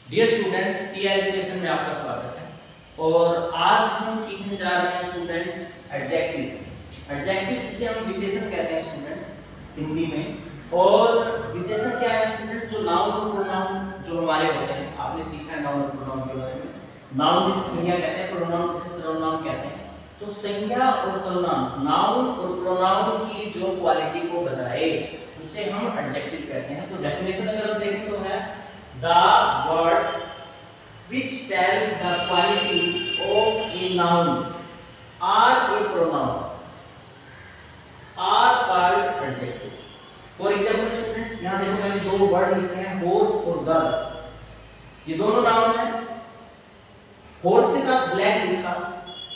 Dear students, T education में आपका स्वागत है। और आज हम सीखने जा रहे हैं स्टूडेंट्स एडजेक्टिव। एडजेक्टिव जिसे हम विशेषण कहते हैं स्टूडेंट्स हिंदी में। और विशेषण क्या है स्टूडेंट्स? जो नाउन और प्रोनाउन जो हमारे होते हैं, आपने सीखा है नाउन और प्रोनाउन के बारे में। नाउन जिसे संज्ञा कहते हैं, प्रोनाउन जिसे सर्वनाम कहते हैं। तो संज्ञा और सर्वनाम, नाउन और प्रोनाउन की जो क्वालिटी को बताए उसे हम एडजेक्टिव कहते हैं। तो डेफिनेशन अगर हम देखें तो है the words which tells the quality of a noun or a pronoun are called adjective. For example students, यहाँ देखो मैंने दो वर्ड लिखे हैं, horse और girl। ये दोनों नाउन है। horse के साथ black लिखा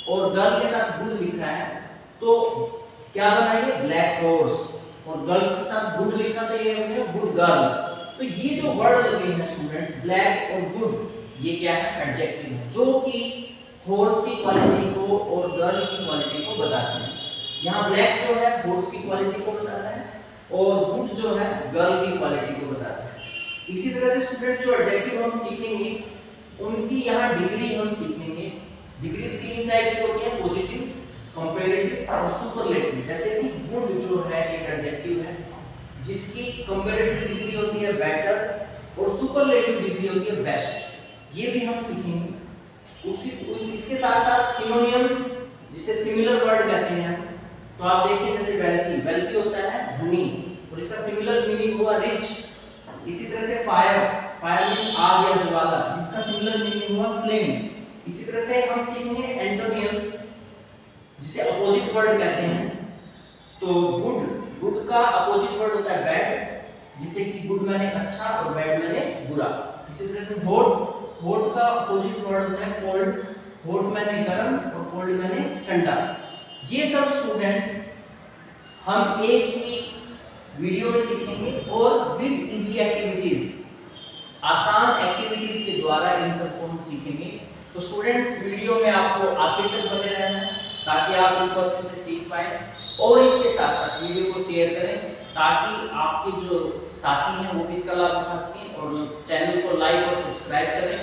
और girl के साथ good लिखा है, तो क्या बना ये? black horse। और गर्ल के साथ गुड लिखा तो ये हो गया गुड गर्ल। तो ये जो वर्ड लगे हैं स्टूडेंट्स, ब्लैक और गुड, ये क्या है? एडजेक्टिव है, जो कि हॉर्स की क्वालिटी को और गर्ल की क्वालिटी को बताते हैं। यहाँ ब्लैक जो है हॉर्स की क्वालिटी को बताता है और गुड जो है गर्ल की क्वालिटी को बताता है। इसी तरह से स्टूडेंट्स जो एडजेक्टिव हम सीखेंगे उनकी यहाँ डिग्री हम सीखेंगे। डिग्री तीन टाइप की होती है, पॉजिटिव, कंपैरेटिव और सुपरलेटिव। जैसे कि गुड जो है एक एडजेक्टिव है जिसकी कंपैरेटिव डिग्री होती है बेटर और सुपरलेटिव डिग्री होती है बेस्ट। ये भी हम सीखेंगे। इसके साथ साथ सिनोनिम्स जिसे सिमिलर वर्ड कहते हैं। तो आप देखिए जैसे वेल्थी, वेल्थी होता है धनी और इसका सिमिलर मीनिंग हुआ रिच। इसी तरह से फायर, फायर मीन आग या ज्वाला, जिसका सिमिलर मीनिंग हुआ फ्लेम। इसी तरह से हम सीखेंगे एंटोनिम्स जिसे अपोजिट वर्ड कहते हैं। तो गुड, गुड का अपोजिट वर्ड होता है बैड, जिसे कि गुड माने अच्छा और बैड माने बुरा। इसी तरह से हॉट, हॉट का अपोजिट वर्ड होता है कोल्ड, हॉट माने गर्म और कोल्ड माने ठंडा। ये सब स्टूडेंट्स हम एक ही वीडियो में सीखेंगे और विद इजी एक्टिविटीज, आसान एक्टिविटीज के द्वारा इन सबको हम सीखेंगे। तो स्टूडेंट्स वीडियो में आपको आखिर तक बने रहना है ताकि आप इनको अच्छे से सीख पाए। और इसके साथ साथ वीडियो को शेयर करें ताकि आपके जो साथी हैं वो भी इसका लाभ उठा सकें। और चैनल को लाइक और सब्सक्राइब करें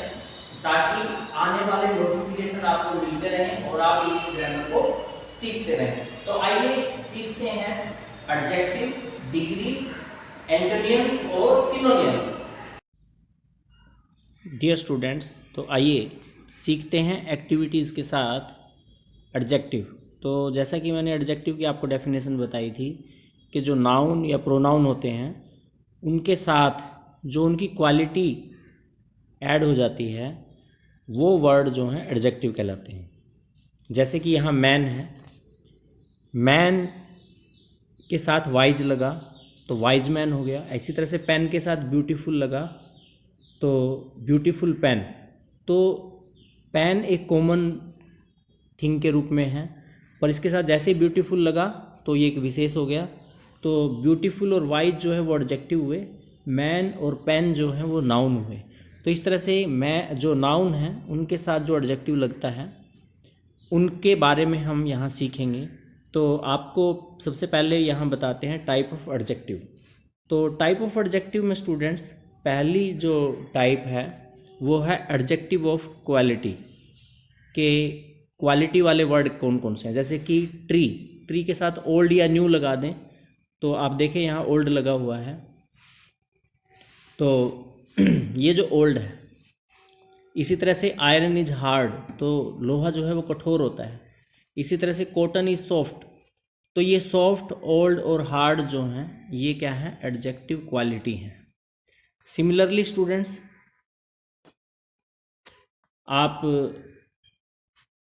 ताकि आने वाले नोटिफिकेशन आपको मिलते रहें और आप इंग्लिश ग्रामर को सीखते रहें। तो आइए सीखते हैं एडजेक्टिव, डिग्री, एंटोनिम्स और सिनोनिम्स। डियर स्टूडेंट्स, तो आइए सीखते हैं एक्टिविटीज़ के साथ एडजेक्टिव। तो जैसा कि मैंने एडजेक्टिव की आपको डेफिनेशन बताई थी कि जो नाउन या प्रोनाउन होते हैं उनके साथ जो उनकी क्वालिटी ऐड हो जाती है वो वर्ड जो हैं एडजेक्टिव कहलाते हैं। जैसे कि यहाँ मैन है, मैन के साथ वाइज लगा तो वाइज मैन हो गया। इसी तरह से पेन के साथ ब्यूटीफुल लगा तो ब्यूटीफुल पेन। तो पेन एक कॉमन थिंग के रूप में है, पर इसके साथ जैसे ही ब्यूटीफुल लगा तो ये एक विशेष हो गया। तो ब्यूटीफुल और वाइज जो है वो एडजेक्टिव हुए, मैन और पेन जो है वो नाउन हुए। तो इस तरह से मैं जो नाउन है उनके साथ जो एडजेक्टिव लगता है उनके बारे में हम यहाँ सीखेंगे। तो आपको सबसे पहले यहाँ बताते हैं टाइप ऑफ एडजेक्टिव। तो टाइप ऑफ एडजेक्टिव में स्टूडेंट्स पहली जो टाइप है वो है एडजेक्टिव ऑफ क्वालिटी। के क्वालिटी वाले वर्ड कौन कौन से हैं? जैसे कि ट्री, ट्री के साथ ओल्ड या न्यू लगा दें तो आप देखें यहाँ ओल्ड लगा हुआ है, तो ये जो ओल्ड है। इसी तरह से आयरन इज हार्ड, तो लोहा जो है वो कठोर होता है। इसी तरह से कॉटन इज सॉफ्ट, तो ये सॉफ्ट, ओल्ड और हार्ड जो हैं ये क्या है? एडजेक्टिव क्वालिटी हैं। सिमिलरली स्टूडेंट्स, आप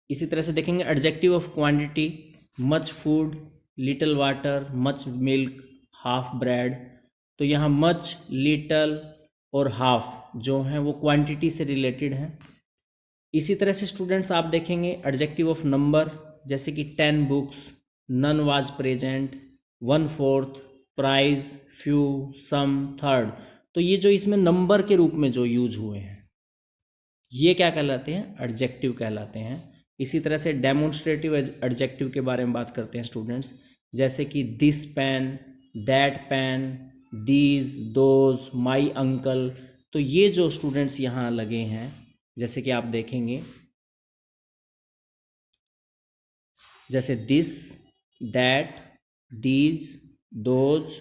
इसी तरह से देखेंगे adjective of quantity, much food, little water, much milk, half bread. तो यहाँ मच, लिटल और हाफ जो हैं वो क्वांटिटी से रिलेटेड हैं। इसी तरह से स्टूडेंट्स आप देखेंगे एडजेक्टिव ऑफ नंबर, जैसे कि 10 books, none was present, 1/4, prize, few, some, third. तो ये जो इसमें नंबर के रूप में जो यूज हुए हैं ये क्या कहलाते हैं? एडजेक्टिव कहलाते हैं। इसी तरह से डेमोन्स्ट्रेटिव एडजेक्टिव के बारे में बात करते हैं स्टूडेंट्स, जैसे कि this pen, that pen, these, those, my uncle. तो ये जो स्टूडेंट्स यहाँ लगे हैं, जैसे कि आप देखेंगे, जैसे दिस, दैट, दीज, दोज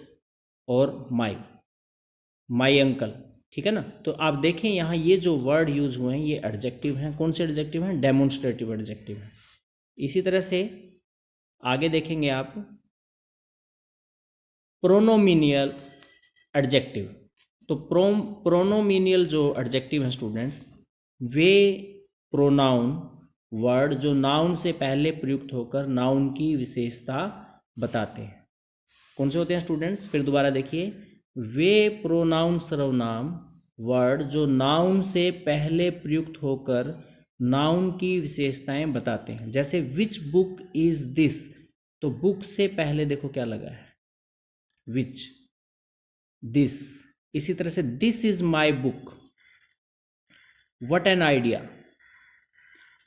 और माई अंकल, ठीक है ना। तो आप देखें यहाँ ये जो वर्ड यूज हुए हैं ये एडजेक्टिव हैं। कौन से एडजेक्टिव हैं? डेमोन्स्ट्रेटिव एडजेक्टिव हैं। इसी तरह से आगे देखेंगे आप प्रोनोमिनियल एडजेक्टिव। तो प्रोनोमिनियल जो एडजेक्टिव हैं स्टूडेंट्स, वे प्रोनाउन वर्ड जो नाउन से पहले प्रयुक्त होकर नाउन की विशेषता बताते हैं। कौन से होते हैं स्टूडेंट्स? फिर दोबारा देखिए, वे प्रोनाउन सर्वनाम वर्ड जो नाउन से पहले प्रयुक्त होकर नाउन की विशेषताएं बताते हैं। जैसे विच बुक इज दिस, तो बुक से पहले देखो क्या लगा है, विच, दिस। इसी तरह से this is my book, what an idea.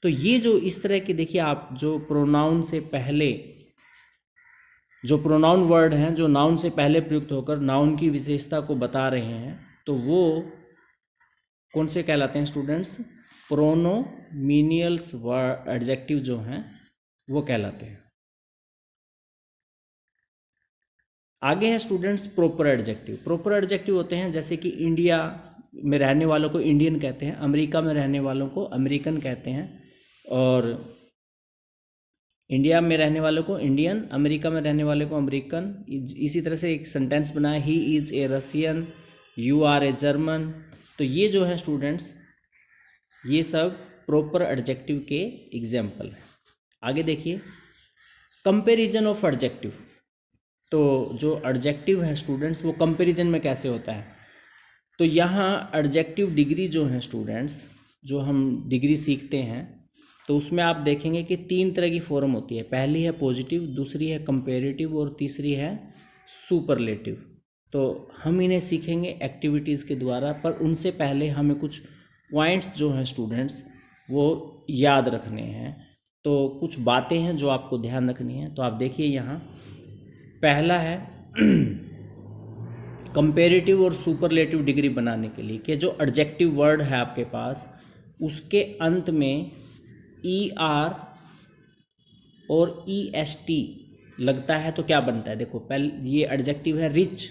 तो ये जो इस तरह की देखिए आप जो प्रोनाउन से पहले जो प्रोनाउन वर्ड हैं जो नाउन से पहले प्रयुक्त होकर नाउन की विशेषता को बता रहे हैं, तो वो कौन से कहलाते हैं स्टूडेंट्स? प्रोनोमिनियल्स वर्ड एडजेक्टिव जो हैं वो कहलाते हैं। आगे है students proper adjective. Proper adjective होते हैं जैसे कि इंडिया में रहने वालों को इंडियन कहते हैं, अमेरिका में रहने वालों को अमेरिकन कहते हैं, और इंडिया में रहने वालों को इंडियन, अमेरिका में रहने वाले को अमेरिकन। इसी तरह से एक सेंटेंस बनाया, he is a Russian, you are a German. तो ये जो है स्टूडेंट्स, ये सब प्रॉपर एडजेक्टिव के एग्जाम्पल हैं। आगे देखिए कंपैरिजन ऑफ एडजेक्टिव। तो जो एडजेक्टिव है स्टूडेंट्स वो कंपैरिजन में कैसे होता है? तो यहाँ एडजेक्टिव डिग्री जो है स्टूडेंट्स, जो हम डिग्री सीखते हैं, तो उसमें आप देखेंगे कि 3 तरह की फॉर्म होती है। पहली है पॉजिटिव, दूसरी है कंपैरेटिव और तीसरी है सुपरलेटिव। तो हम इन्हें सीखेंगे एक्टिविटीज़ के द्वारा, पर उनसे पहले हमें कुछ पॉइंट्स जो हैं स्टूडेंट्स वो याद रखने हैं। तो कुछ बातें हैं जो आपको ध्यान रखनी है। तो आप देखिए यहाँ पहला है कंपैरेटिव और सुपरलेटिव डिग्री बनाने के लिए कि जो एडजेक्टिव वर्ड है आपके पास उसके अंत में ER और EST लगता है तो क्या बनता है? देखो पहले ये एडजेक्टिव है रिच,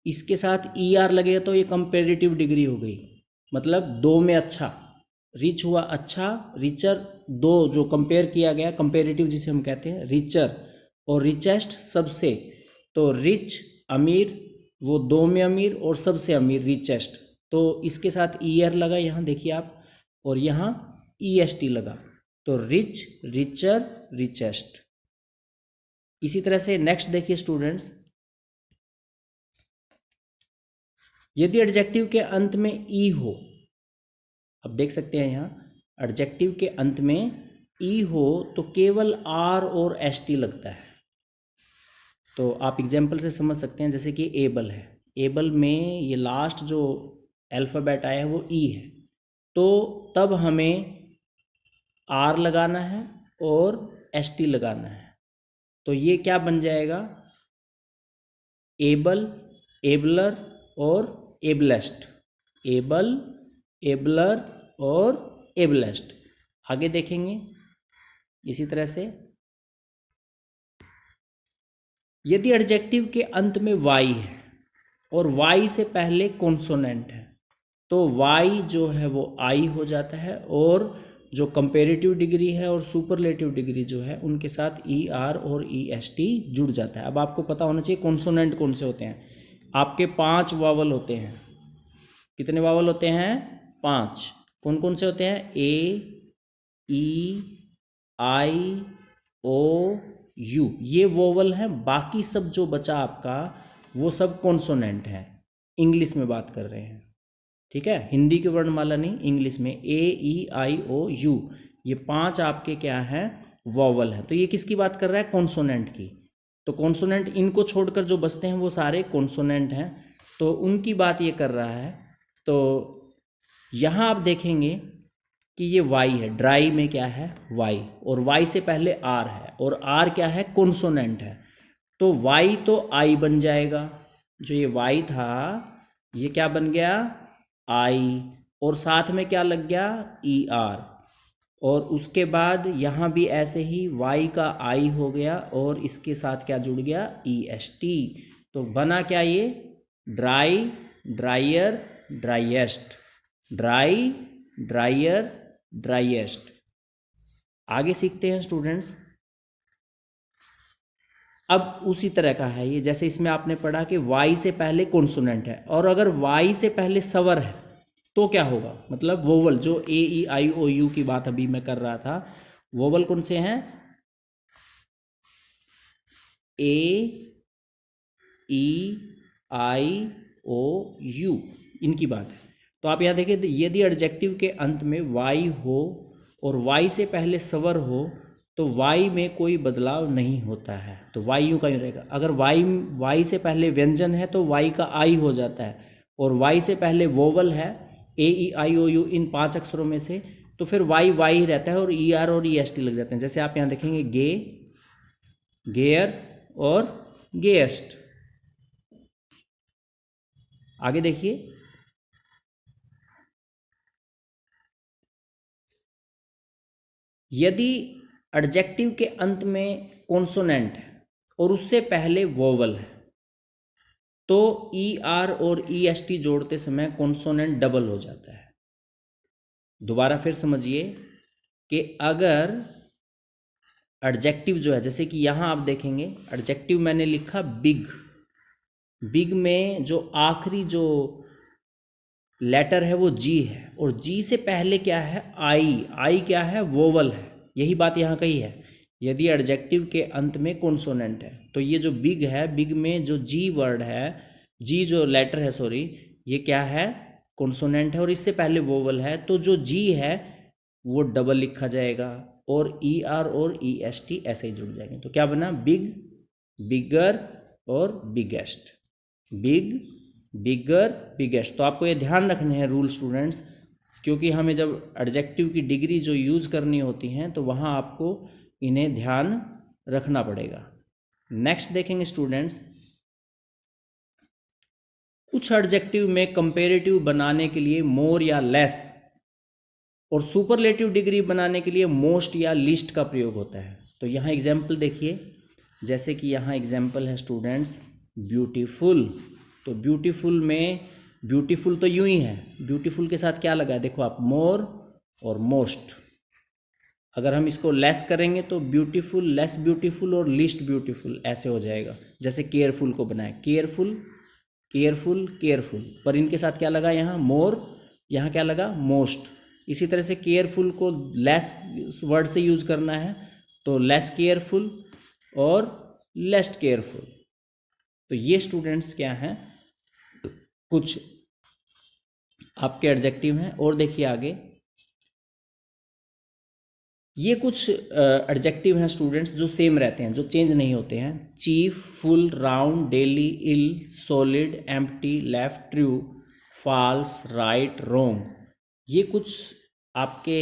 इसके साथ ER लगेगा तो ये कंपैरेटिव डिग्री हो गई, मतलब 2 में अच्छा। रिच हुआ अच्छा, रिचर 2 जो कंपेयर किया गया, कंपैरेटिव जिसे हम कहते हैं, रिचर और रिचेस्ट सबसे। तो रिच अमीर, वो 2 में अमीर, और सबसे अमीर रिचेस्ट। तो इसके साथ ER लगा यहाँ देखिए आप, और यहाँ EST लगा, तो रिच, रिचर, रिचेस्ट। इसी तरह से नेक्स्ट देखिए स्टूडेंट्स, यदि एडजेक्टिव के अंत में ई हो, अब देख सकते हैं यहाँ एडजेक्टिव के अंत में ई हो तो केवल R और ST लगता है। तो आप एग्जाम्पल से समझ सकते हैं, जैसे कि एबल है, एबल में ये लास्ट जो अल्फ़ाबेट आया है वो E है, तो तब हमें R लगाना है और ST लगाना है। तो ये क्या बन जाएगा? एबल, एबलर और एबलेस्ट। एबल, एबलर और एबलेस्ट। आगे देखेंगे इसी तरह से, यदि एडजेक्टिव के अंत में Y है और Y से पहले कॉन्सोनेंट है तो Y जो है वो I हो जाता है, और जो कंपैरेटिव डिग्री है और सुपरलेटिव डिग्री जो है उनके साथ ER और EST जुड़ जाता है। अब आपको पता होना चाहिए कॉन्सोनेंट कौन से होते हैं। आपके 5 वावल होते हैं। कितने वावल होते हैं? 5। कौन कौन से होते हैं? A, E, I, O, U, ये वोवल हैं। बाकी सब जो बचा आपका वो सब कॉन्सोनेंट है। इंग्लिश में बात कर रहे हैं, ठीक है, हिंदी की वर्णमाला नहीं, इंग्लिश में A, E, I, O, U, ये 5 आपके क्या है? वोवल हैं। तो ये किसकी बात कर रहा है? कॉन्सोनेंट की। तो कॉन्सोनेंट, इनको छोड़कर जो बचते हैं वो सारे कॉन्सोनेंट हैं, तो उनकी बात ये कर रहा है। तो यहाँ आप देखेंगे कि ये Y है, ड्राई में क्या है? Y, और Y से पहले R है, और R क्या है? कॉन्सोनेंट है। तो Y तो I बन जाएगा, जो ये Y था ये क्या बन गया? आई, और साथ में क्या लग गया, ई आर, और उसके बाद यहाँ भी ऐसे ही वाई का आई हो गया और इसके साथ क्या जुड़ गया, ई एस टी। तो बना क्या ये, dry, dryer, driest, dry, dryer, driest. आगे सीखते हैं स्टूडेंट्स। अब उसी तरह का है ये, जैसे इसमें आपने पढ़ा कि वाई से पहले कॉन्सोनेंट है, और अगर वाई से पहले स्वर है तो क्या होगा, मतलब वोवल, जो ए ई आई ओ यू की बात अभी मैं कर रहा था, वोवल कौन से हैं, ए ई आई ओ यू, इनकी बात है। तो आप यहाँ देखिए, यदि एडजेक्टिव के अंत में वाई हो और वाई से पहले स्वर हो तो वाई में कोई बदलाव नहीं होता है, तो वाई यूँ का यूँ रहेगा। अगर वाई से पहले व्यंजन है तो वाई का आई हो जाता है, और वाई से पहले वोवल है, ए ई आई ओ यू, इन 5 अक्षरों में से, तो फिर वाई वाई ही रहता है और ई आर और ई एस टी लग जाते हैं। जैसे आप यहाँ देखेंगे गे, गेयर और गेस्ट। आगे देखिए, यदि एडजेक्टिव के अंत में कॉन्सोनेंट है और उससे पहले वोवल है तो ई आर और ई एस टी जोड़ते समय कॉन्सोनेंट डबल हो जाता है। दोबारा फिर समझिए कि अगर एडजेक्टिव जो है, जैसे कि यहाँ आप देखेंगे एडजेक्टिव मैंने लिखा बिग, बिग में जो आखिरी जो लेटर है वो जी है, और जी से पहले क्या है, आई, आई क्या है, वोवल है। यही बात यहाँ कही है, यदि एडजेक्टिव के अंत में कॉन्सोनेंट है तो ये जो बिग है, बिग में जो जी वर्ड है, जी जो लेटर है, सॉरी, ये क्या है, कॉन्सोनेंट है, और इससे पहले वोवल है, तो जो जी है वो डबल लिखा जाएगा, और ई आर और ई एस टी ऐसे ही जुड़ जाएंगे। तो क्या बना, बिग, बिगर और बिगेस्ट, बिग, बिगर, बिगेस्ट। तो आपको ये ध्यान रखने हैं रूल स्टूडेंट्स, क्योंकि हमें जब एडजेक्टिव की डिग्री जो यूज़ करनी होती हैं तो वहाँ आपको इन्हें ध्यान रखना पड़ेगा। नेक्स्ट देखेंगे स्टूडेंट्स, कुछ एडजेक्टिव में कंपेरेटिव बनाने के लिए मोर या लेस, और सुपरलेटिव डिग्री बनाने के लिए मोस्ट या लिस्ट का प्रयोग होता है। तो यहाँ एग्जाम्पल देखिए, जैसे कि यहाँ एग्जाम्पल है स्टूडेंट्स, ब्यूटीफुल। तो ब्यूटीफुल में, ब्यूटीफुल तो यूं ही है, ब्यूटीफुल के साथ क्या लगा है, देखो आप, मोर और मोस्ट। अगर हम इसको लेस करेंगे तो ब्यूटीफुल, लेस ब्यूटीफुल और लिस्ट ब्यूटीफुल ऐसे हो जाएगा। जैसे केयरफुल को बनाए, केयरफुल, केयरफुल, केयरफुल, पर इनके साथ क्या लगा, यहाँ मोर, यहाँ क्या लगा, मोस्ट। इसी तरह से केयरफुल को लेस वर्ड से यूज करना है तो लेस केयरफुल और लेस्ट केयरफुल। तो ये स्टूडेंट्स क्या हैं, कुछ आपके एडजेक्टिव हैं। और देखिए आगे, ये कुछ एडजेक्टिव हैं स्टूडेंट्स जो सेम रहते हैं, जो चेंज नहीं होते हैं। Chief, full, round, daily, ill, solid, empty, left, true, false, right, wrong. ये कुछ आपके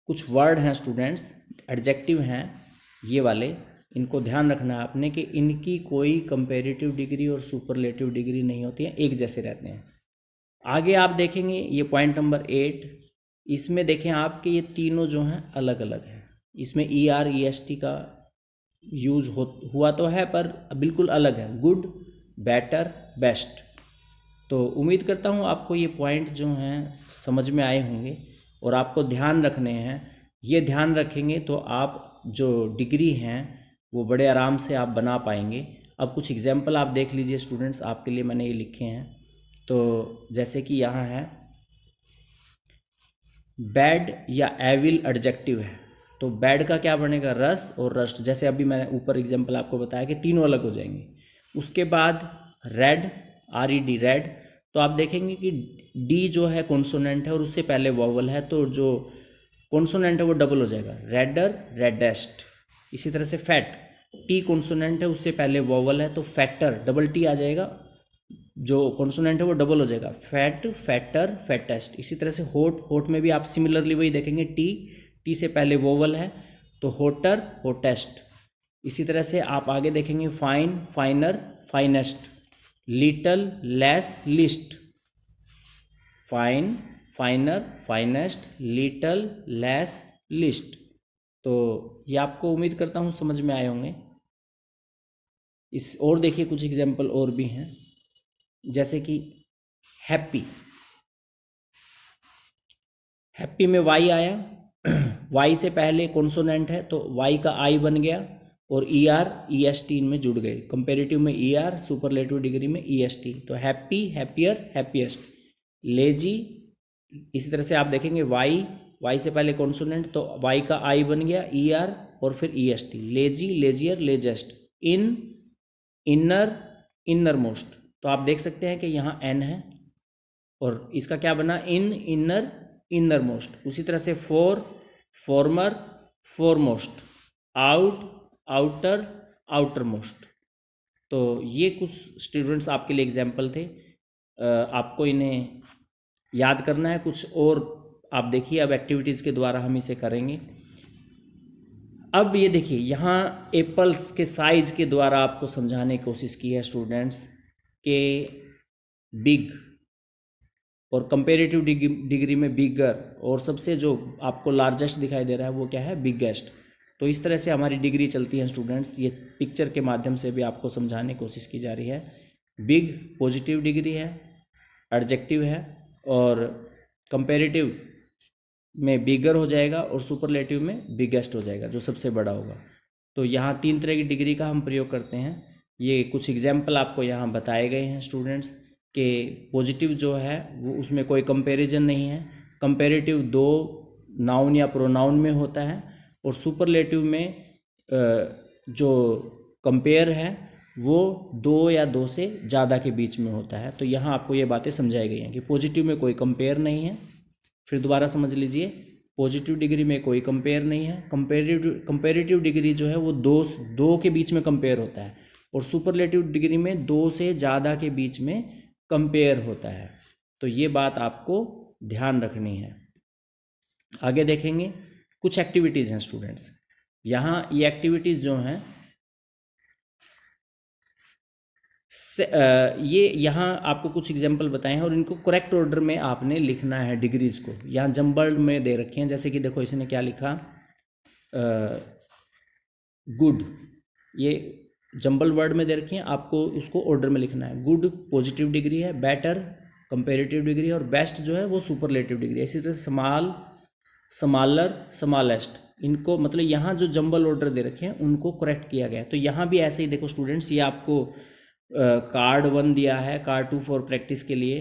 कुछ वर्ड हैं स्टूडेंट्स, एडजेक्टिव हैं ये वाले, इनको ध्यान रखना है आपने कि इनकी कोई कंपैरेटिव डिग्री और सुपरलेटिव डिग्री नहीं होती है, एक जैसे रहते हैं। आगे आप देखेंगे ये पॉइंट नंबर 8, इसमें देखें आपके ये तीनों जो हैं अलग अलग हैं। इसमें E R E S T का यूज़ हुआ तो है पर बिल्कुल अलग है, गुड, बेटर, बेस्ट। तो उम्मीद करता हूँ आपको ये पॉइंट जो हैं समझ में आए होंगे और आपको ध्यान रखने हैं। ये ध्यान रखेंगे तो आप जो डिग्री हैं वो बड़े आराम से आप बना पाएंगे। अब कुछ एग्जाम्पल आप देख लीजिए स्टूडेंट्स, आपके लिए मैंने ये लिखे हैं। तो जैसे कि यहाँ है बैड या एविल एडजेक्टिव है, तो बैड का क्या बनेगा, रस और रस्ट। जैसे अभी मैंने ऊपर एग्जाम्पल आपको बताया कि तीनों अलग हो जाएंगे। उसके बाद red, R E D, red, तो आप देखेंगे कि डी जो है कॉन्सोनेंट है और उससे पहले वॉवल है, तो जो कॉन्सोनेंट है वो डबल हो जाएगा, रेडर, रेडेस्ट। इसी तरह से फैट, टी कॉन्सोनेंट है उससे पहले वॉवल है तो फैक्टर, डबल टी आ जाएगा, जो कॉन्सोनेंट है वो डबल हो जाएगा, फैट, फैटर, फैटेस्ट। इसी तरह से होट, होट में भी आप सिमिलरली वही देखेंगे, टी, टी से पहले वोवल है तो होटर, होटेस्ट। इसी तरह से आप आगे देखेंगे fine, फाइनर, finest. Little, less, list, fine, फाइनर, finest, little, less, list. तो ये आपको उम्मीद करता हूँ समझ में आए होंगे। इस और देखिए कुछ एग्जाम्पल और भी हैं, जैसे कि हैप्पी। हैप्पी में वाई आया, वाई से पहले कॉन्सोनेंट है तो वाई का आई बन गया, और E R E S T इनमें जुड़ गए। कंपेरेटिव में ई आर, सुपरलेटिव डिग्री में ई एस टी। तो हैप्पी, हैप्पियर, हैप्पीएस्ट। लेजी, इसी तरह से आप देखेंगे वाई, वाई से पहले कॉन्सोनेंट तो वाई का आई बन गया, ई आर और फिर E S T. Lazy, lazier, laziest. In, inner, innermost. तो आप देख सकते हैं कि यहाँ एन है और इसका क्या बना, इन, इनर, इनर मोस्ट। उसी तरह से four, farmer, foremost. Out, outer, outer most. तो ये कुछ स्टूडेंट्स आपके लिए एग्जाम्पल थे, आपको इन्हें याद करना है। कुछ और आप देखिए, अब एक्टिविटीज़ के द्वारा हम इसे करेंगे। अब ये देखिए, यहाँ एप्पल्स के साइज के द्वारा आपको समझाने की कोशिश की है स्टूडेंट्स के बिग और कंपेरेटिव डिग्री में बिगर, और सबसे जो आपको लार्जेस्ट दिखाई दे रहा है वो क्या है, बिगेस्ट। तो इस तरह से हमारी डिग्री चलती है स्टूडेंट्स। ये पिक्चर के माध्यम से भी आपको समझाने की कोशिश की जा रही है। बिग पॉजिटिव डिग्री है, एडजेक्टिव है, और कंपेरेटिव में बिगर हो जाएगा और सुपरलेटिव में बिगेस्ट हो जाएगा, जो सबसे बड़ा होगा। तो यहाँ 3 तरह की डिग्री का हम प्रयोग करते हैं। ये कुछ एग्जाम्पल आपको यहाँ बताए गए हैं स्टूडेंट्स के। पॉजिटिव जो है वो उसमें कोई कंपैरिजन नहीं है। कंपैरेटिव 2 नाउन या प्रोनाउन में होता है, और सुपरलेटिव में जो कंपेयर है वो 2 या 2 से ज़्यादा के बीच में होता है। तो यहाँ आपको ये बातें समझाई गई हैं कि पॉजिटिव में कोई कंपेयर नहीं है। फिर दोबारा समझ लीजिए, पॉजिटिव डिग्री में कोई कंपेयर नहीं है। कंपेरेटिव डिग्री जो है वो 2 के बीच में कंपेयर होता है, और सुपरलेटिव डिग्री में 2 से ज़्यादा के बीच में कंपेयर होता है। तो ये बात आपको ध्यान रखनी है। आगे देखेंगे, कुछ एक्टिविटीज़ हैं स्टूडेंट्स। यहाँ ये एक्टिविटीज़ जो हैं ये यहाँ आपको कुछ एग्जाम्पल बताए हैं, और इनको करेक्ट ऑर्डर में आपने लिखना है डिग्रीज को। यहाँ जम्बल्ड में दे रखे हैं, जैसे कि देखो इसने क्या लिखा, गुड। ये जम्बल वर्ड में दे रखी हैं, आपको उसको ऑर्डर में लिखना है। गुड पॉजिटिव डिग्री है, बेटर कंपेरेटिव डिग्री है, और बेस्ट जो है वो सुपरलेटिव डिग्री है। इसी तरह स्मॉल, स्मॉलर, स्मॉलेस्ट, इनको मतलब यहाँ जो जम्बल ऑर्डर दे रखे हैं उनको करेक्ट किया गया है। तो यहाँ भी ऐसे ही देखो स्टूडेंट्स, ये आपको कार्ड 1 दिया है, कार्ड 2 फॉर प्रैक्टिस के लिए।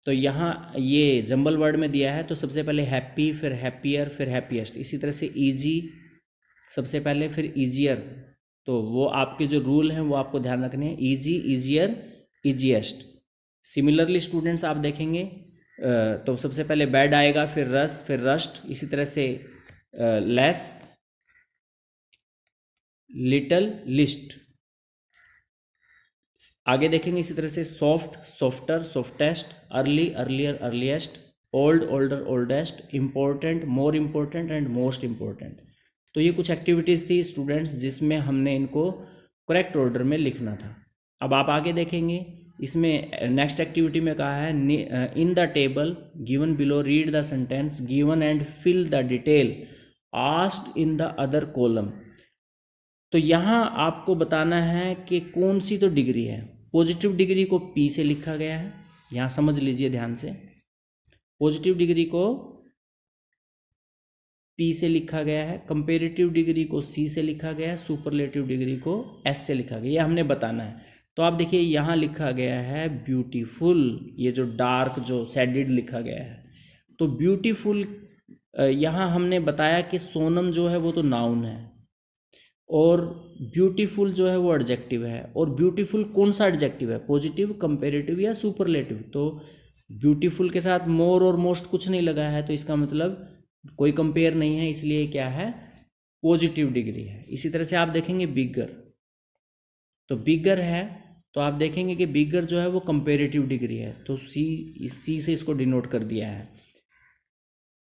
तो यहाँ ये जम्बल वर्ड में दिया है, तो सबसे पहले हैप्पी, फिर हैप्पियर, फिर हैप्पीएस्ट। इसी तरह से ईजी सबसे पहले, फिर ईजियर। तो वो आपके जो रूल हैं वो आपको ध्यान रखने हैं, easy, easier, easiest. Similarly students आप देखेंगे तो सबसे पहले बैड आएगा, फिर रस, फिर रस्ट। इसी तरह से लेस, लिटल, लिस्ट। आगे देखेंगे इसी तरह से soft, softer, softest, early, earlier, earliest, old, older, oldest, important, more important, and most important. तो ये कुछ एक्टिविटीज़ थी स्टूडेंट्स जिसमें हमने इनको करेक्ट ऑर्डर में लिखना था। अब आप आगे देखेंगे, इसमें नेक्स्ट एक्टिविटी में कहा है, in the table given below read the sentence given and fill the detail asked in the other column. तो यहाँ आपको बताना है कि कौन सी तो डिग्री है। पॉजिटिव डिग्री को P से लिखा गया है, यहाँ समझ लीजिए ध्यान से। पॉजिटिव डिग्री को P से लिखा गया है, कंपेरेटिव डिग्री को C से लिखा गया है, सुपरलेटिव डिग्री को S से लिखा गया, ये हमने बताना है। तो आप देखिए यहाँ लिखा गया है ब्यूटीफुल, ये जो डार्क जो शेडेड लिखा गया है। तो ब्यूटीफुल, यहाँ हमने बताया कि सोनम जो है वो तो नाउन है, और ब्यूटीफुल जो है वो एडजेक्टिव है। और ब्यूटीफुल कौन सा एडजेक्टिव है, पॉजिटिव, कंपेरेटिव या सुपरलेटिव? तो ब्यूटीफुल के साथ मोर और मोस्ट कुछ नहीं लगा है, तो इसका मतलब कोई कंपेयर नहीं है, इसलिए क्या है, पॉजिटिव डिग्री है। इसी तरह से आप देखेंगे बिगर, तो बिगर है तो आप देखेंगे कि बिगर जो है वो कंपेरेटिव डिग्री है, तो सी से इसको डिनोट कर दिया है।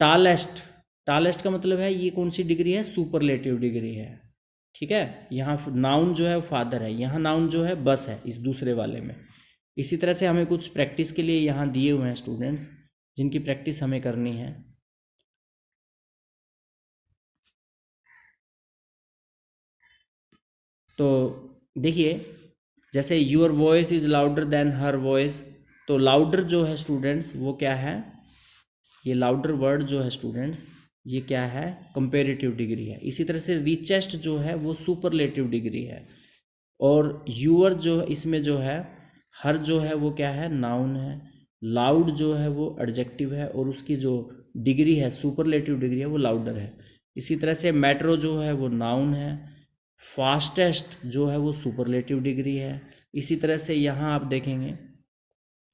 टालेस्ट, टालेस्ट का मतलब है ये कौन सी डिग्री है, सुपरलेटिव डिग्री है। ठीक है, यहाँ नाउन जो है फादर है, यहाँ नाउन जो है बस है इस दूसरे वाले में। इसी तरह से हमें कुछ प्रैक्टिस के लिए यहाँ दिए हुए हैं स्टूडेंट्स, जिनकी प्रैक्टिस हमें करनी है। तो देखिए, जैसे your voice is louder than her voice, तो लाउडर जो है स्टूडेंट्स वो क्या है, ये लाउडर वर्ड जो है स्टूडेंट्स ये क्या है, कंपेरेटिव डिग्री है। इसी तरह से रिचेस्ट जो है वो सुपरलेटिव डिग्री है, और यूअर जो इसमें जो है हर जो है वो क्या है, नाउन है। लाउड जो है वो एडजेक्टिव है, और उसकी जो डिग्री है सुपरलेटिव डिग्री है वो लाउडर है। इसी तरह से मेट्रो जो है वो नाउन है, फास्टेस्ट जो है वो सुपरलेटिव डिग्री है। इसी तरह से यहाँ आप देखेंगे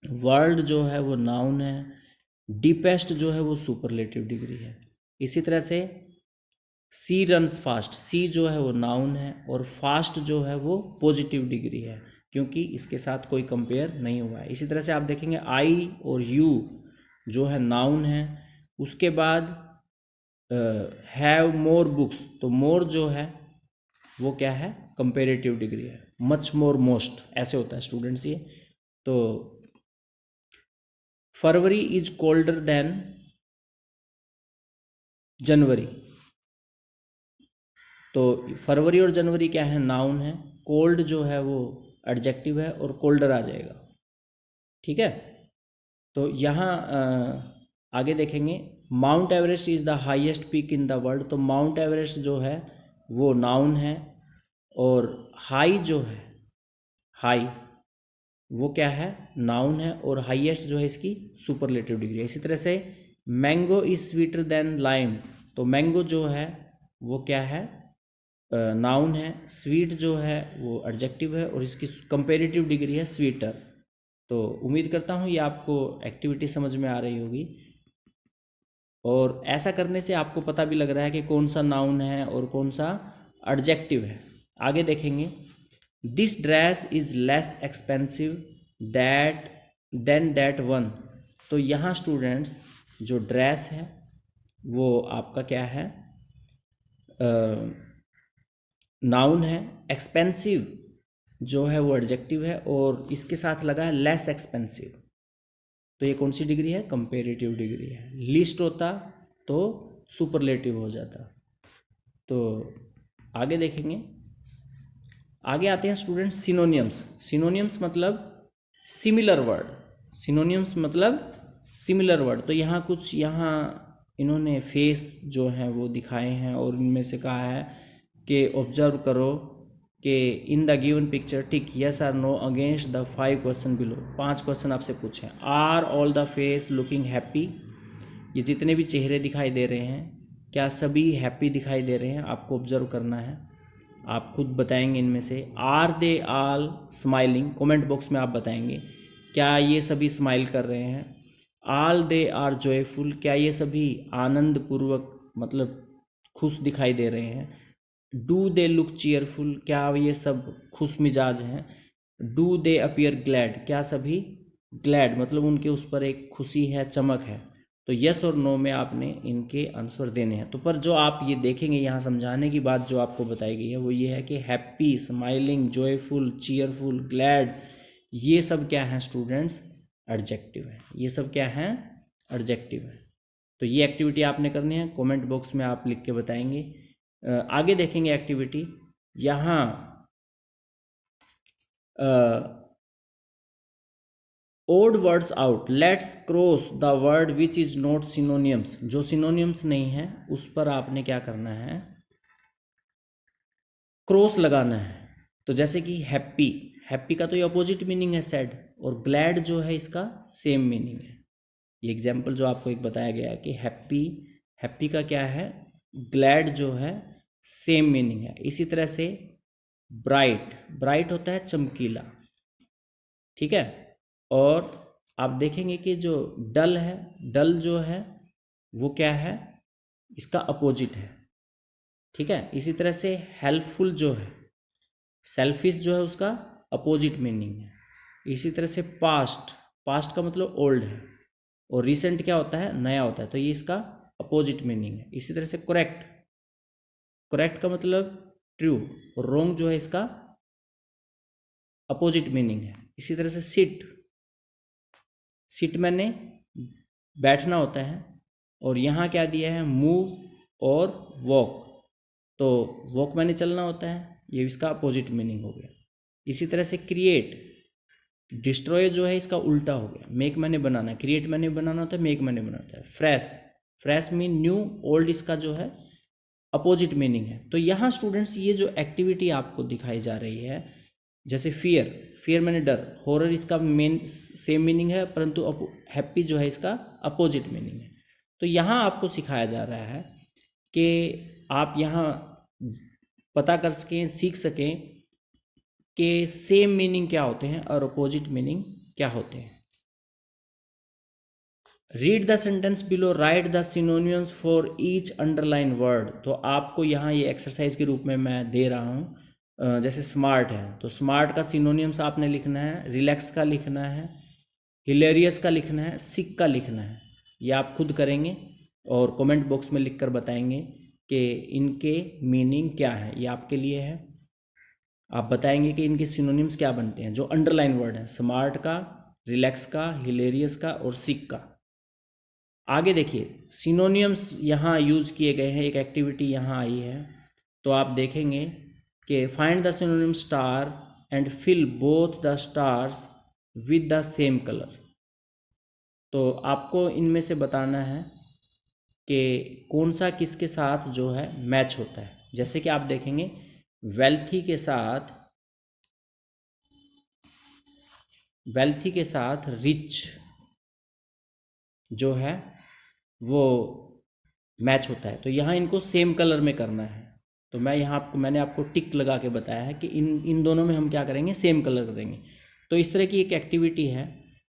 वर्ल्ड जो है वो नाउन है, डीपेस्ट जो है वो सुपरलेटिव डिग्री है। इसी तरह से सी रन्स फास्ट, सी जो है वो नाउन है, और फास्ट जो है वो पॉजिटिव डिग्री है, क्योंकि इसके साथ कोई कंपेयर नहीं हुआ है। इसी तरह से आप देखेंगे आई और यू जो है नाउन है। उसके बाद हैव मोर बुक्स, तो मोर जो है वो क्या है, कंपेरेटिव डिग्री है। मच मोर मोस्ट ऐसे होता है स्टूडेंट्स ये। तो फरवरी इज कोल्डर देन जनवरी, तो फरवरी और जनवरी क्या है, नाउन है। कोल्ड जो है वो एडजेक्टिव है, और कोल्डर आ जाएगा। ठीक है, तो यहाँ आगे देखेंगे mount Everest is the highest peak in the world, तो माउंट एवरेस्ट जो है वो नाउन है, और हाई जो है, हाई वो क्या है, नाउन है, और हाईएस्ट जो है इसकी सुपरलेटिव डिग्री है। इसी तरह से mango is sweeter than lime, तो मैंगो जो है वो क्या है, नाउन है। स्वीट जो है वो एडजेक्टिव है, और इसकी कंपेरेटिव डिग्री है स्वीटर। तो उम्मीद करता हूँ ये आपको एक्टिविटी समझ में आ रही होगी, और ऐसा करने से आपको पता भी लग रहा है कि कौन सा नाउन है और कौन सा एडजेक्टिव है। आगे देखेंगे this dress is less expensive that than that one, तो यहाँ स्टूडेंट्स जो ड्रेस है वो आपका क्या है, नाउन है। एक्सपेंसिव जो है वो एडजेक्टिव है, और इसके साथ लगा है लेस एक्सपेंसिव, तो ये कौन सी डिग्री है, कंपेरेटिव डिग्री है। लिस्ट होता तो सुपरलेटिव हो जाता। तो आगे देखेंगे, आगे आते हैं स्टूडेंट्स सिनोनियम्स। सिनोनियम्स मतलब सिमिलर वर्ड, सिनोनियम्स मतलब सिमिलर वर्ड। तो यहाँ कुछ यहाँ इन्होंने फेस जो है वो दिखाए हैं, और इनमें से कहा है कि ऑब्जर्व करो कि in the given picture tick yes or no against the 5 question below. 5 question आपसे पूछे, are all the face looking happy, ये जितने भी चेहरे दिखाई दे रहे हैं क्या सभी हैप्पी दिखाई दे रहे हैं, आपको ऑब्जर्व करना है। आप खुद बताएंगे इनमें से। Are they all smiling, comment box में आप बताएंगे क्या ये सभी स्माइल कर रहे हैं। ऑल दे आर जॉयफुल, क्या ये सभी आनंद पूर्वक मतलब खुश दिखाई दे रहे हैं। डू दे लुक चीयरफुल, क्या ये सब खुश मिजाज हैं। डू दे अपीयर ग्लैड, क्या सभी ग्लैड मतलब उनके उस पर एक खुशी है, चमक है। तो यस और नो में आपने इनके आंसर देने हैं। तो पर जो आप ये देखेंगे यहाँ समझाने की बात जो आपको बताई गई है वो ये है कि happy, smiling, joyful, cheerful, glad, ये सब क्या हैं स्टूडेंट्स, एडजेक्टिव है। ये सब क्या हैं, एडजेक्टिव है। तो ये एक्टिविटी आपने करनी है, कमेंट बॉक्स में आप लिख के बताएंगे। आगे देखेंगे एक्टिविटी, यहाँ odd words out, let's cross the word which is not synonyms, जो सिनोनियम्स नहीं है उस पर आपने क्या करना है, क्रॉस लगाना है। तो जैसे कि हैप्पी, हैप्पी का तो ये अपोजिट मीनिंग है सैड, और ग्लैड जो है इसका सेम मीनिंग है। ये एग्जाम्पल जो आपको एक बताया गया है कि हैप्पी, हैप्पी का क्या है, ग्लैड जो है सेम मीनिंग है। इसी तरह से ब्राइट, ब्राइट होता है चमकीला, ठीक है। और आप देखेंगे कि जो डल है, डल जो है वो क्या है, इसका अपोजिट है, ठीक है। इसी तरह से हेल्पफुल जो है, सेल्फिश जो है उसका अपोजिट मीनिंग है। इसी तरह से पास्ट, पास्ट का मतलब ओल्ड है, और रिसेंट क्या होता है, नया होता है, तो ये इसका अपोजिट मीनिंग है। इसी तरह से करेक्ट, करेक्ट का मतलब ट्रू, और रॉन्ग जो है इसका अपोजिट मीनिंग है। इसी तरह से सिट, सिट मैंने बैठना होता है, और यहाँ क्या दिया है, मूव और वॉक, तो वॉक मैंने चलना होता है, ये इसका अपोजिट मीनिंग हो गया। इसी तरह से क्रिएट, डिस्ट्रॉय जो है इसका उल्टा हो गया, मेक मैंने बनाना, क्रिएट मैंने बनाना होता है, मेक मैंने बनाना होता है। Fresh, fresh mean new, old इसका जो है अपोजिट मीनिंग है। तो यहाँ स्टूडेंट्स ये जो एक्टिविटी आपको दिखाई जा रही है, जैसे फियर, फियर मैंने डर, हॉरर इसका मेन सेम मीनिंग है, परंतु हैप्पी जो है इसका अपोजिट मीनिंग है। तो यहाँ आपको सिखाया जा रहा है कि आप यहाँ पता कर सकें, सीख सकें कि सेम मीनिंग क्या होते हैं और अपोजिट मीनिंग क्या होते हैं। Read the sentence below, right the synonyms for each underline word. तो आपको यहाँ ये एक्सरसाइज के रूप में मैं दे रहा हूँ। जैसे स्मार्ट है तो स्मार्ट का सिनोनिम्स आपने लिखना है, रिलैक्स का लिखना है, हिलेरियस का लिखना है, सिक का लिखना है। ये आप खुद करेंगे और कमेंट बॉक्स में लिखकर बताएंगे कि इनके मीनिंग क्या है, ये आपके लिए है। आप बताएंगे कि इनके सिनोनिम्स क्या बनते हैं जो अंडरलाइन वर्ड हैं, स्मार्ट का, रिलैक्स का, हिलेरियस का और सिक का। आगे देखिए सिनोनिम्स यहाँ यूज किए गए हैं, एक एक्टिविटी यहाँ आई है, तो आप देखेंगे कि find the synonym star and fill both the stars with the same colour. तो आपको इनमें से बताना है कि कौन सा किसके साथ जो है मैच होता है। जैसे कि आप देखेंगे वेल्थी के साथ रिच जो है वो मैच होता है, तो यहाँ इनको सेम कलर में करना है। तो मैंने आपको टिक लगा के बताया है कि इन दोनों में हम क्या करेंगे, सेम कलर करेंगे। तो इस तरह की एक एक्टिविटी है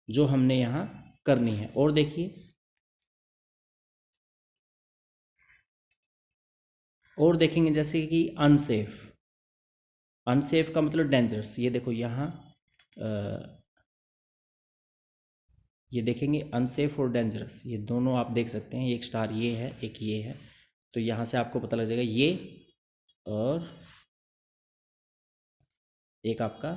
जो हमने यहाँ करनी है। और देखिए, और देखेंगे जैसे कि अनसेफ, अनसेफ का मतलब डेंजरस। ये देखो यहाँ ये देखेंगे अनसेफ और डेंजरस, ये दोनों आप देख सकते हैं, एक स्टार ये है, एक ये है। तो यहाँ से आपको पता लग जाएगा ये और एक आपका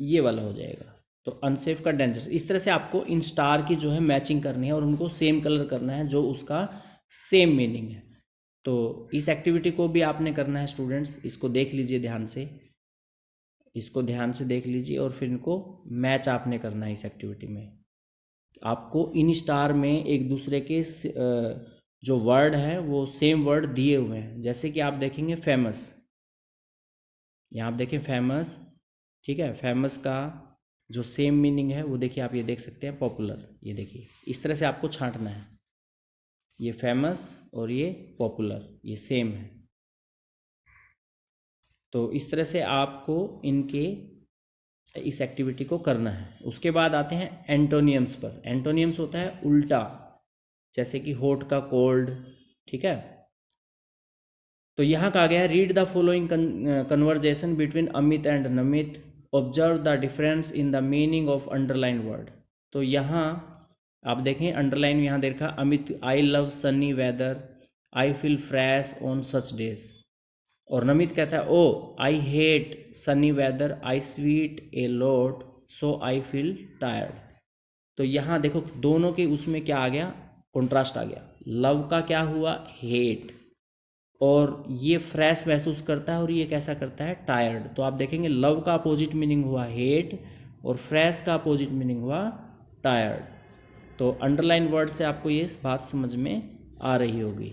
ये वाला हो जाएगा। तो अनसेफ का डेंजरस, इस तरह से आपको इन स्टार की जो है मैचिंग करनी है और उनको सेम कलर करना है जो उसका सेम मीनिंग है। तो इस एक्टिविटी को भी आपने करना है स्टूडेंट्स, इसको देख लीजिए ध्यान से, इसको ध्यान से देख लीजिए और फिर इनको मैच आपने करना है। इस एक्टिविटी में आपको इन स्टार में एक दूसरे के जो वर्ड है वो सेम वर्ड दिए हुए हैं। जैसे कि आप देखेंगे फेमस, यहाँ आप देखें फेमस, ठीक है, फेमस का जो सेम मीनिंग है वो देखिए, आप ये देख सकते हैं पॉपुलर। ये देखिए इस तरह से आपको छांटना है, ये फेमस और ये पॉपुलर ये सेम है। तो इस तरह से आपको इनके इस एक्टिविटी को करना है। उसके बाद आते हैं एंटोनियम्स पर। एंटोनियम्स होता है उल्टा, जैसे कि हॉट का कोल्ड, ठीक है। तो यहाँ कहा गया है read the following conversation between Amit and Namit, observe the difference in the meaning of underline word. तो यहाँ आप देखें अंडरलाइन यहाँ देखा, Amit I love sunny weather, I feel fresh on such days. और नमित कहता है oh I hate sunny weather, I sweat a lot, so I feel tired. तो यहाँ देखो दोनों के उसमें क्या आ गया, कॉन्ट्रास्ट आ गया। लव का क्या हुआ, हेट, और ये फ्रेश महसूस करता है और ये कैसा करता है, टायर्ड। तो आप देखेंगे लव का अपोजिट मीनिंग हुआ हेट और फ्रेश का अपोजिट मीनिंग हुआ टायर्ड। तो अंडरलाइन वर्ड से आपको ये बात समझ में आ रही होगी।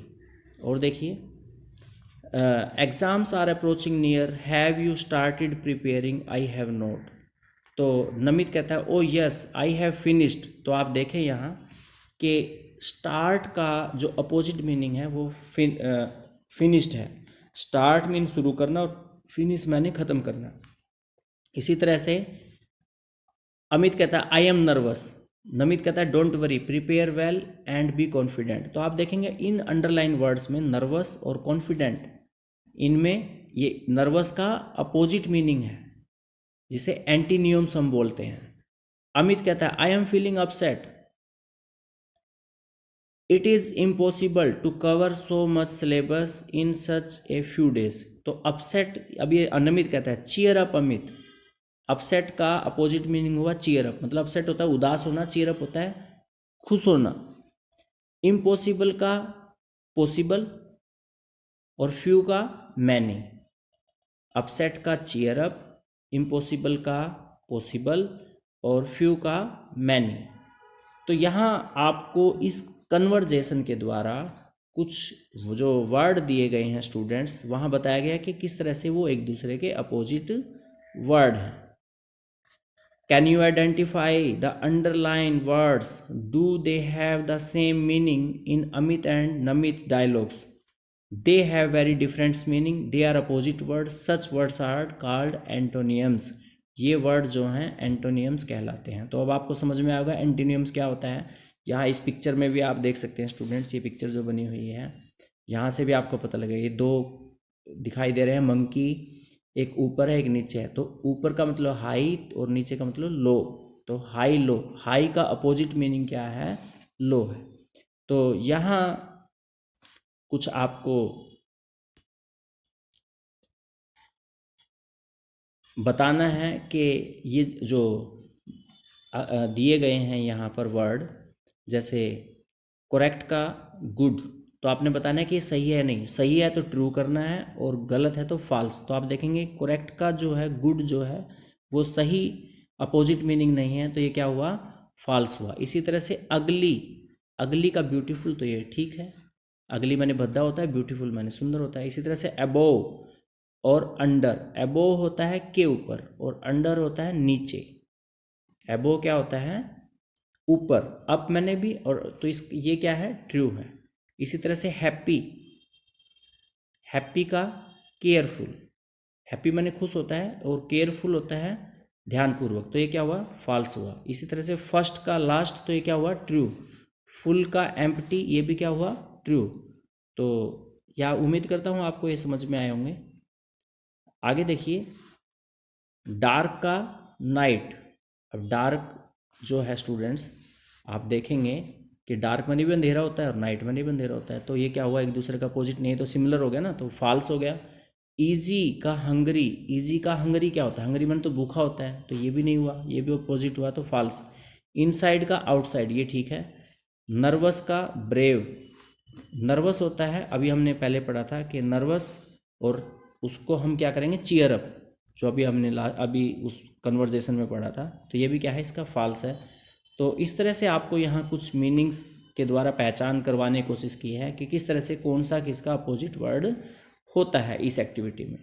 और देखिए exams are approaching near, have you started preparing, I have not. तो नमित कहता है oh yes I have finished. तो आप देखें यहाँ कि स्टार्ट का जो अपोजिट मीनिंग है वो फिनिश्ड है। स्टार्ट मीन शुरू करना और फिनिश मैंने ख़त्म करना। इसी तरह से अमित कहता है आई एम नर्वस, नमित कहता है don't worry, prepare well and be confident. तो आप देखेंगे इन अंडरलाइन वर्ड्स में नर्वस और कॉन्फिडेंट, इनमें ये नर्वस का अपोजिट मीनिंग है जिसे एंटीनियम्स हम बोलते हैं। अमित कहता है I am feeling upset, it is impossible to cover so much syllabus in such a few days. तो अपसेट, अब ये अनमित कहता है चीयर अप अमित। अपसेट का अपोजिट मीनिंग हुआ चीयर अप, मतलब अपसेट होता है उदास होना, चीयर अप होता है खुश होना। इम्पॉसिबल का पॉसिबल और फ्यू का मैनी। अपसेट का चीयर अप, इम्पॉसिबल का पॉसिबल और फ्यू का मैनी। तो यहाँ आपको इस कन्वर्जेशन के द्वारा कुछ जो वर्ड दिए गए हैं स्टूडेंट्स, वहाँ बताया गया कि किस तरह से वो एक दूसरे के अपोजिट वर्ड हैं। Can you identify the underline words, do they have the same meaning in Amit and Namit dialogues? They have very different meaning, they are opposite words, such words are called antonyms. ये word जो हैं एंटोनियम्स कहलाते हैं। तो अब आपको समझ में आएगा एंटोनियम्स क्या होता है। यहाँ इस पिक्चर में भी आप देख सकते हैं स्टूडेंट्स, ये पिक्चर जो बनी हुई है यहाँ से भी आपको पता लगेगा, ये दो दिखाई दे रहे हैं मंकी, एक ऊपर है एक नीचे है। तो ऊपर का मतलब हाई और नीचे का मतलब लो। तो हाई लो, हाई का अपोजिट मीनिंग क्या है? लो है। तो यहाँ कुछ आपको बताना है कि ये जो दिए गए हैं यहाँ पर वर्ड, जैसे करेक्ट का गुड, तो आपने बताना है कि ये सही है नहीं, सही है तो ट्रू करना है और गलत है तो फॉल्स। तो आप देखेंगे करेक्ट का जो है गुड जो है वो सही अपोजिट मीनिंग नहीं है, तो ये क्या हुआ? फॉल्स हुआ। इसी तरह से अगली, अगली का ब्यूटीफुल, तो ये ठीक है, अगली माने भद्दा होता है, ब्यूटीफुल माने सुंदर होता है। इसी तरह से अबोव और अंडर, अबोव होता है के ऊपर और अंडर होता है नीचे। अबोव क्या होता है? ऊपर, अप मैंने भी, और तो इस ये क्या है? ट्रू है। इसी तरह से हैप्पी, हैप्पी का केयरफुल, हैप्पी मैंने खुश होता है और केयरफुल होता है ध्यानपूर्वक, तो ये क्या हुआ? फॉल्स हुआ। इसी तरह से फर्स्ट का लास्ट, तो ये क्या हुआ? ट्रू। फुल का एम्प्टी, ये भी क्या हुआ? ट्रू। तो या उम्मीद करता हूँ आपको ये समझ में आए होंगे। आगे देखिए, डार्क का नाइट। अब डार्क जो है स्टूडेंट्स, आप देखेंगे कि डार्क में भी अंधेरा होता है और नाइट में भी अंधेरा होता है, तो ये क्या हुआ? एक दूसरे का अपोजिट नहीं है, तो सिमिलर हो गया ना, तो फॉल्स हो गया। ईजी का हंगरी, ईजी का हंगरी क्या होता है? हंगरी मन तो भूखा होता है, तो ये भी नहीं हुआ, ये भी अपोजिट हुआ, तो फॉल्स। इनसाइड का आउटसाइड, ये ठीक है। नर्वस का ब्रेव, नर्वस होता है, अभी हमने पहले पढ़ा था कि नर्वस, और उसको हम क्या करेंगे? चीयर अप, जो अभी हमने अभी उस कन्वर्जेशन में पढ़ा था, तो ये भी क्या है? इसका फॉल्स है। तो इस तरह से आपको यहाँ कुछ मीनिंग्स के द्वारा पहचान करवाने की कोशिश की है कि किस तरह से कौन सा किसका अपोजिट वर्ड होता है इस एक्टिविटी में।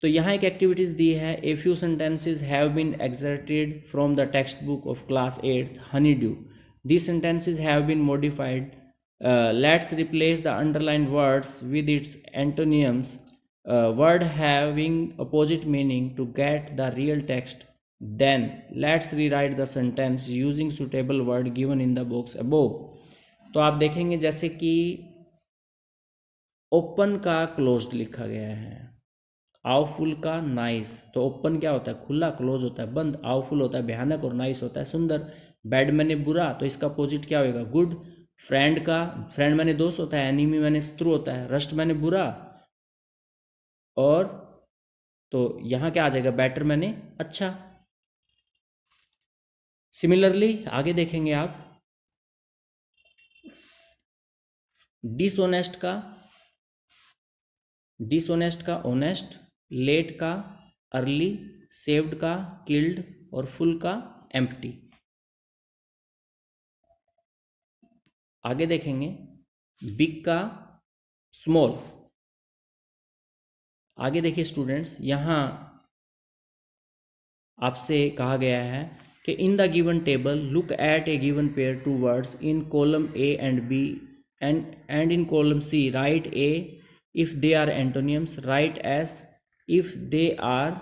तो यहाँ एक एक्टिविटीज़ दी है, a few sentences have been excerpted from the text book of class 8 honeydew, these sentences have been modified, let's replace the underline words with its antonyms, word having opposite meaning to get the real text, then let's rewrite the sentence using suitable word given in the box above। तो आप देखेंगे जैसे कि open का closed लिखा गया है, awful का नाइस। तो ओपन क्या होता है? खुला, क्लोज होता है बंद, आवफुल होता है भयानक और नाइस होता है सुंदर। बैड मैंने बुरा, तो इसका अपोजिट क्या होगा? गुड। फ्रेंड का, फ्रेंड मैंने दोस्त होता है, एनिमी मैंने शत्रु होता है, रस्ट मैंने बुरा, और तो यहां क्या आ जाएगा? बेटर मैंने अच्छा। सिमिलरली आगे देखेंगे आप, डिसऑनेस्ट का ऑनेस्ट, लेट का अर्ली, सेव्ड का किल्ड और फुल का एम्प्टी। आगे देखेंगे, बिग का स्मॉल। आगे देखिए स्टूडेंट्स, यहाँ आपसे कहा गया है कि in the given table look at a given pair to words in column A and B and in column C write a if they are antonyms, write as if they are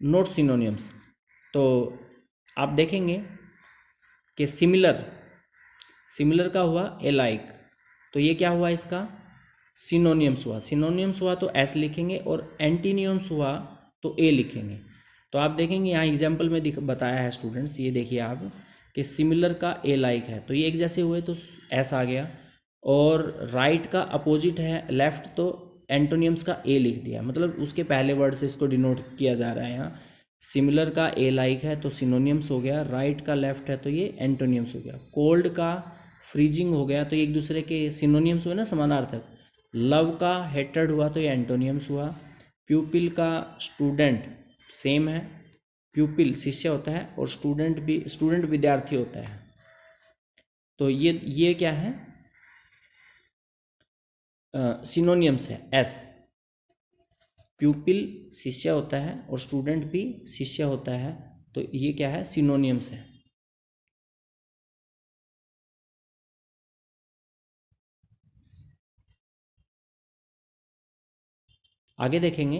not synonyms। तो आप देखेंगे कि similar का हुआ alike, तो ये क्या हुआ? इसका सिनोनियम्स हुआ। सिनोनियम्स हुआ तो एस लिखेंगे और एंटीनियम्स हुआ तो ए लिखेंगे। तो आप देखेंगे यहाँ एग्जाम्पल में बताया है स्टूडेंट्स, ये देखिए आप कि सिमिलर का ए लाइक है, तो ये एक जैसे हुए तो एस आ गया, और राइट का अपोजिट है लेफ्ट, तो एंटोनियम्स का ए लिख दिया, मतलब उसके पहले वर्ड से इसको डिनोट किया जा रहा है यहाँ। सिमिलर का ए लाइक है तो सिनोनियम्स हो गया, राइट का लेफ्ट है तो ये एंटोनियम्स हो गया। कोल्ड का फ्रीजिंग हो गया तो ये एक दूसरे के सिनोनियम्स हुए ना, समानार्थक। लव का हेटेड हुआ तो ये एंटोनियम्स हुआ। प्यूपिल का स्टूडेंट सेम है, प्यूपिल शिष्य होता है और स्टूडेंट भी, स्टूडेंट विद्यार्थी होता है। तो ये क्या है, सिनोनियम्स है। एस, प्यूपिल शिष्य होता है और स्टूडेंट भी शिष्य होता है, तो ये क्या है, सिनोनियम्स है। आगे देखेंगे,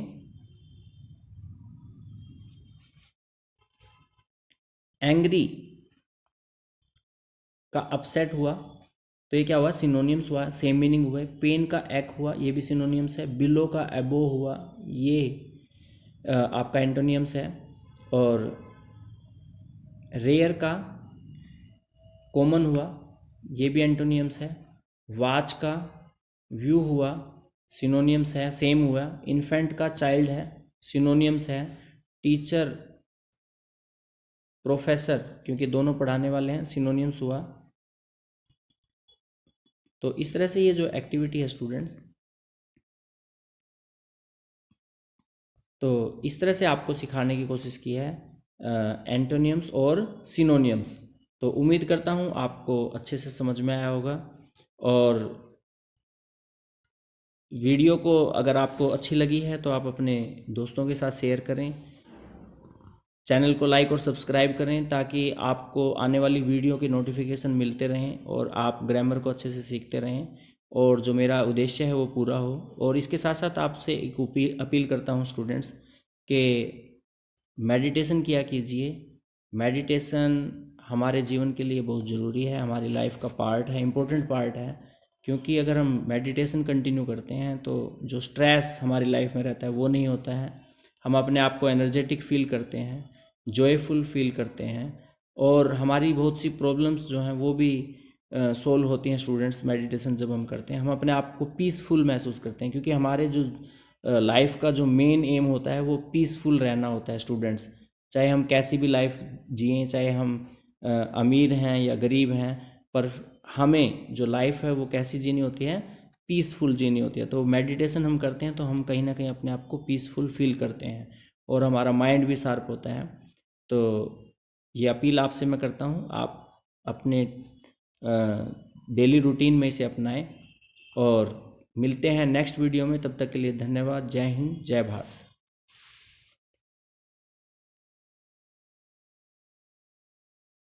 एंग्री का अपसेट हुआ तो ये क्या हुआ, सिनोनियम्स हुआ, सेम मीनिंग हुए। पेन का एक हुआ, ये भी सिनोनियम्स है। बिलो का एबो हुआ, ये आपका एंटोनियम्स है। और रेयर का कॉमन हुआ, ये भी एंटोनियम्स है। वाच का व्यू हुआ, सिनोनियम्स है, सेम हुआ। इन्फेंट का चाइल्ड है, सिनोनियम्स है। टीचर प्रोफेसर, क्योंकि दोनों पढ़ाने वाले हैं, सिनोनियम्स हुआ। तो इस तरह से ये जो एक्टिविटी है स्टूडेंट्स, तो इस तरह से आपको सिखाने की कोशिश की है एंटोनियम्स और सिनोनियम्स। तो उम्मीद करता हूँ आपको अच्छे से समझ में आया होगा। और वीडियो को अगर आपको अच्छी लगी है तो आप अपने दोस्तों के साथ शेयर करें, चैनल को लाइक और सब्सक्राइब करें, ताकि आपको आने वाली वीडियो के नोटिफिकेशन मिलते रहें और आप ग्रामर को अच्छे से सीखते रहें, और जो मेरा उद्देश्य है वो पूरा हो। और इसके साथ साथ आपसे एक अपील करता हूँ स्टूडेंट्स कि मेडिटेशन किया कीजिए। मेडिटेशन हमारे जीवन के लिए बहुत ज़रूरी है, हमारी लाइफ का पार्ट है, इम्पोर्टेंट पार्ट है। क्योंकि अगर हम मेडिटेशन कंटिन्यू करते हैं तो जो स्ट्रेस हमारी लाइफ में रहता है वो नहीं होता है, हम अपने आप को एनर्जेटिक फील करते हैं, जॉयफुल फील करते हैं, और हमारी बहुत सी प्रॉब्लम्स जो हैं वो भी सोल्व होती हैं स्टूडेंट्स। मेडिटेशन जब हम करते हैं हम अपने आप को पीसफुल महसूस करते हैं, क्योंकि हमारे जो लाइफ का जो मेन एम होता है वो पीसफुल रहना होता है स्टूडेंट्स। चाहे हम कैसी भी लाइफ जिएं, चाहे हम अमीर हैं या गरीब हैं, पर हमें जो लाइफ है वो कैसी जीनी होती है, पीसफुल जीनी होती है। तो मेडिटेशन हम करते हैं तो हम कहीं ना कहीं अपने आप को पीसफुल फील करते हैं और हमारा माइंड भी शार्प होता है। तो ये अपील आपसे मैं करता हूँ, आप अपने डेली रूटीन में इसे अपनाएं। और मिलते हैं नेक्स्ट वीडियो में, तब तक के लिए धन्यवाद। जय हिंद, जय भारत।